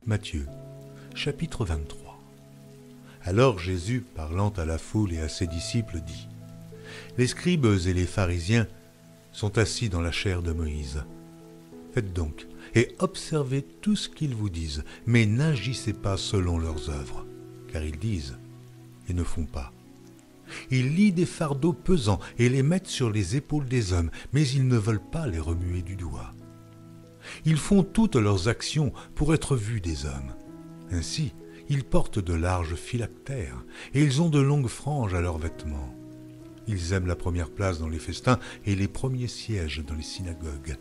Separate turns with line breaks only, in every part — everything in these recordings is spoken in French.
Matthieu, chapitre 23. Alors Jésus, parlant à la foule et à ses disciples, dit : Les scribes et les pharisiens sont assis dans la chaire de Moïse. Faites donc et observez tout ce qu'ils vous disent, mais n'agissez pas selon leurs œuvres, car ils disent et ne font pas. Ils lient des fardeaux pesants et les mettent sur les épaules des hommes, mais ils ne veulent pas les remuer du doigt. Ils font toutes leurs actions pour être vus des hommes. Ainsi, ils portent de larges phylactères et ils ont de longues franges à leurs vêtements. Ils aiment la première place dans les festins et les premiers sièges dans les synagogues.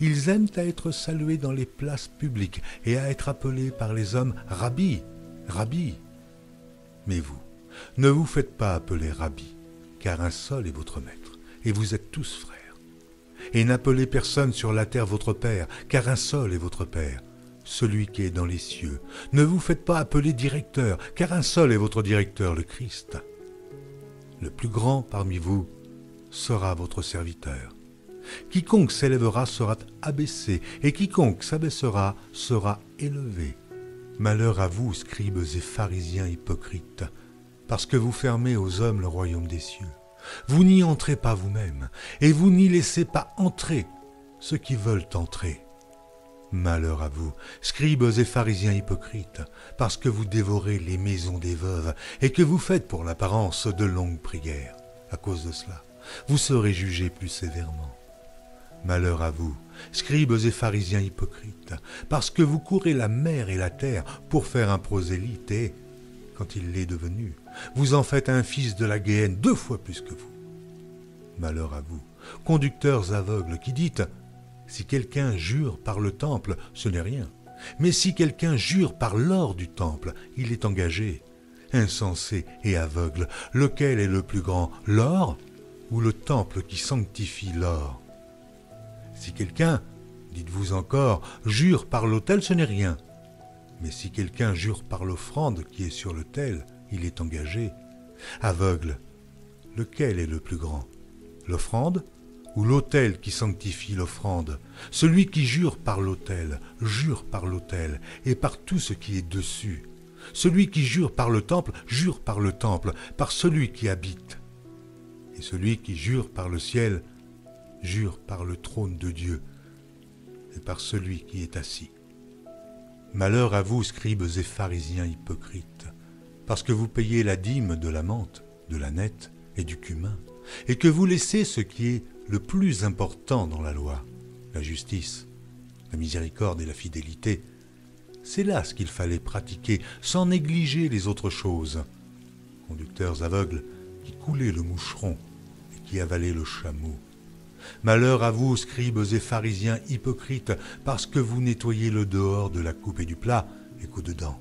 Ils aiment à être salués dans les places publiques et à être appelés par les hommes « Rabbi, Rabbi ». Mais vous, ne vous faites pas appeler Rabbi, car un seul est votre maître, et vous êtes tous frères. Et n'appelez personne sur la terre votre Père, car un seul est votre Père, celui qui est dans les cieux. Ne vous faites pas appeler directeur, car un seul est votre directeur, le Christ. Le plus grand parmi vous sera votre serviteur. Quiconque s'élèvera sera abaissé, et quiconque s'abaissera sera élevé. Malheur à vous, scribes et pharisiens hypocrites, parce que vous fermez aux hommes le royaume des cieux. Vous n'y entrez pas vous-même, et vous n'y laissez pas entrer ceux qui veulent entrer. Malheur à vous, scribes et pharisiens hypocrites, parce que vous dévorez les maisons des veuves, et que vous faites pour l'apparence de longues prières. À cause de cela, vous serez jugés plus sévèrement. Malheur à vous, scribes et pharisiens hypocrites, parce que vous courez la mer et la terre pour faire un prosélyte, et, quand il l'est devenu, vous en faites un fils de la Guéhenne 2 fois plus que vous. Malheur à vous, conducteurs aveugles, qui dites : si quelqu'un jure par le temple, ce n'est rien. Mais si quelqu'un jure par l'or du temple, il est engagé. Insensé et aveugle, lequel est le plus grand, l'or ou le temple qui sanctifie l'or ? Si quelqu'un, dites-vous encore, jure par l'autel, ce n'est rien. Mais si quelqu'un jure par l'offrande qui est sur l'autel, il est engagé. Aveugle, lequel est le plus grand, l'offrande ou l'autel qui sanctifie l'offrande ? Celui qui jure par l'autel et par tout ce qui est dessus. Celui qui jure par le temple, par celui qui habite. Et celui qui jure par le ciel, jure par le trône de Dieu et par celui qui est assis. Malheur à vous, scribes et pharisiens hypocrites, parce que vous payez la dîme de la menthe, de la nette et du cumin, et que vous laissez ce qui est le plus important dans la loi, la justice, la miséricorde et la fidélité. C'est là ce qu'il fallait pratiquer, sans négliger les autres choses. Conducteurs aveugles qui coulaient le moucheron et qui avalaient le chameau. Malheur à vous, scribes et pharisiens hypocrites, parce que vous nettoyez le dehors de la coupe et du plat, et qu'au-dedans,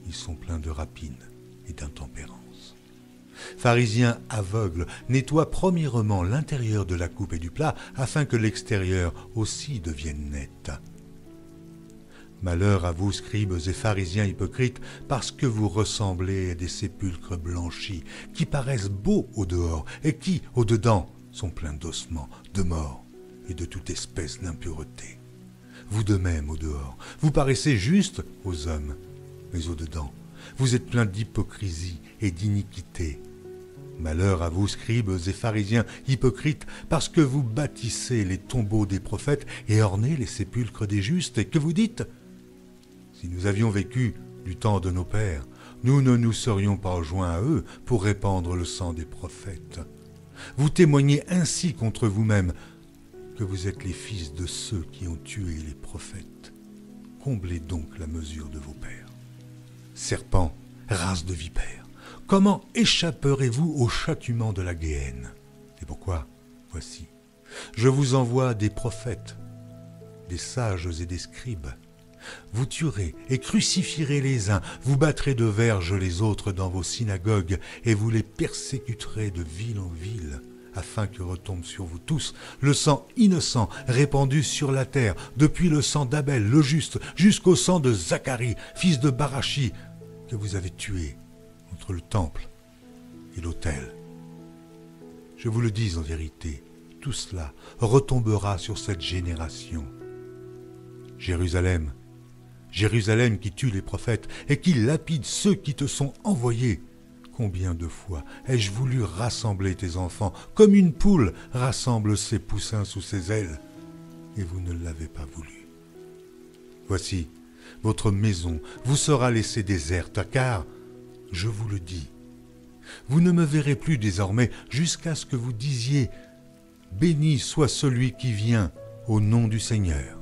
ils sont pleins de rapine et d'intempérance. Pharisiens aveugles, nettoie premièrement l'intérieur de la coupe et du plat, afin que l'extérieur aussi devienne net. Malheur à vous, scribes et pharisiens hypocrites, parce que vous ressemblez à des sépulcres blanchis, qui paraissent beaux au dehors, et qui, au-dedans, sont pleins d'ossements, de morts et de toute espèce d'impureté. Vous de même, au dehors, vous paraissez justes aux hommes, mais au-dedans, vous êtes pleins d'hypocrisie et d'iniquité. Malheur à vous, scribes et pharisiens hypocrites, parce que vous bâtissez les tombeaux des prophètes et ornez les sépulcres des justes, et que vous dites : si nous avions vécu du temps de nos pères, nous ne nous serions pas joints à eux pour répandre le sang des prophètes. Vous témoignez ainsi contre vous-même que vous êtes les fils de ceux qui ont tué les prophètes. Comblez donc la mesure de vos pères. Serpents, race de vipères, comment échapperez-vous au châtiment de la Guéhenne ? C'est pourquoi, voici, je vous envoie des prophètes, des sages et des scribes. Vous tuerez et crucifierez les uns, vous battrez de verges les autres dans vos synagogues, et vous les persécuterez de ville en ville, afin que retombe sur vous tous le sang innocent répandu sur la terre, depuis le sang d'Abel le juste, jusqu'au sang de Zacharie, fils de Barachi, que vous avez tué entre le temple et l'autel. Je vous le dis en vérité, tout cela retombera sur cette génération. Jérusalem, Jérusalem qui tue les prophètes et qui lapide ceux qui te sont envoyés. Combien de fois ai-je voulu rassembler tes enfants, comme une poule rassemble ses poussins sous ses ailes, et vous ne l'avez pas voulu. Voici, votre maison vous sera laissée déserte, car, je vous le dis, vous ne me verrez plus désormais jusqu'à ce que vous disiez « Béni soit celui qui vient au nom du Seigneur ».